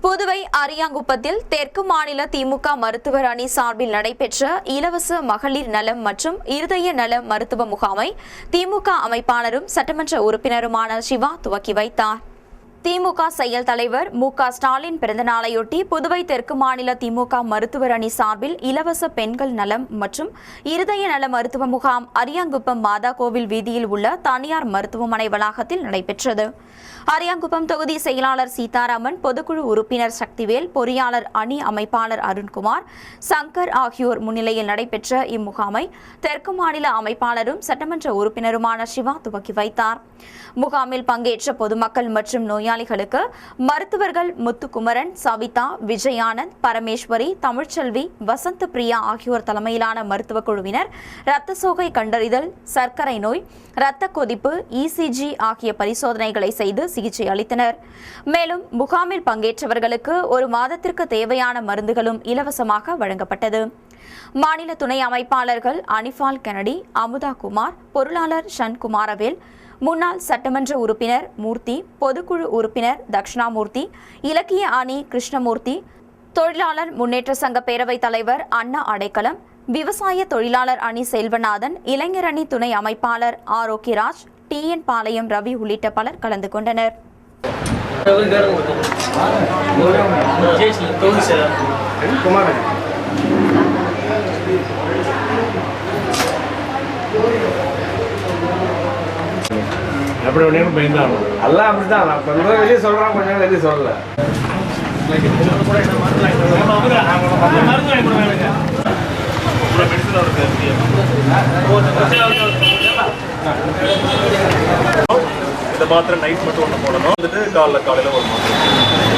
புதுவை அரியாங்குப்பத்தில் தெற்கு மாநில திமுக மருத்துவர் அணி சார்பில் நடைபெற்ற இலவச மகளிர் நலம் மற்றும் இருதய நல மருத்துவ முகாமை திமுக அமைப்பாளரும் சட்டமன்ற உறுப்பினருமான சிவா துவக்கி வைத்தார். திமுக செயல் தலைவர் மு.க.ஸ்டாலின் பிறந்தநாளையொட்டி புதுவை தெற்கு மாநில திமுக மருத்துவர் அணி சார்பில் இலவச பெண்கள் நலம் மற்றும் இருதய நல மருத்துவ முகாம் அரியாங்குப்பம் மாதா கோவில் வீதியில் உள்ள தனியார் மருத்துவமனை வளாகத்தில் நடைபெற்றது. அரியாங்குப்பம் தொகுதி செயலாளர் சீதாராமன், பொதுக்குழு உறுப்பினர் சக்திவேல், பொறியாளர் அணி அமைப்பாளர் அருண்குமார், சங்கர் ஆகியோர் முன்னிலையில் நடைபெற்ற இம்முகாமை தெற்கு மாநில அமைப்பாளரும் சட்டமன்ற உறுப்பினருமான சிவா துவக்கி வைத்தார். முகாமில் பங்கேற்ற பொதுமக்கள் மற்றும் நோயாளிகளுக்கு மருத்துவர்கள் முத்துக்குமரன், சவிதா, விஜயானந்த், பரமேஸ்வரி, தமிழ்ச்செல்வி, வசந்த பிரியா ஆகியோர் தலைமையிலான மருத்துவ குழுவினர் இரத்த சோகை கண்டறிதல், சர்க்கரை நோய், இரத்த கொதிப்பு, இசிஜி ஆகிய பரிசோதனைகளை செய்து சிகிச்சை அளித்தனர். மேலும் முகாமில் பங்கேற்றவர்களுக்கு ஒரு மாதத்திற்கு தேவையான மருந்துகளும் இலவசமாக வழங்கப்பட்டது. மாநில துணை அமைப்பாளர்கள் அனிபால் கெனடி, அமுதா குமார், பொருளாளர் ஷண்குமாரவேல், முன்னாள் சட்டமன்ற உறுப்பினர் மூர்த்தி, பொதுக்குழு உறுப்பினர் தட்சிணாமூர்த்தி, இலக்கிய அணி கிருஷ்ணமூர்த்தி, தொழிலாளர் முன்னேற்ற சங்க பேரவைத் தலைவர் அண்ணா அடைக்கலம், விவசாய தொழிலாளர் அணி செல்வநாதன், இளைஞர் அணி துணை அமைப்பாளர் ஆரோக்கியராஜ், TN பாளையம் ரவி உள்ளிட்ட பலர் கலந்து கொண்டனர். எப்படி ஒன்றும் பயந்தாலும் எல்லாம் அப்படிதான். நான் கொஞ்சம் வெளியே சொல்கிறேன், கொஞ்சம் வெளியே சொல்லலை. இந்த மாத்திரை நைட் மட்டும் ஒன்று போடணும். வந்துட்டு காலையில் ஒரு மாத்திரை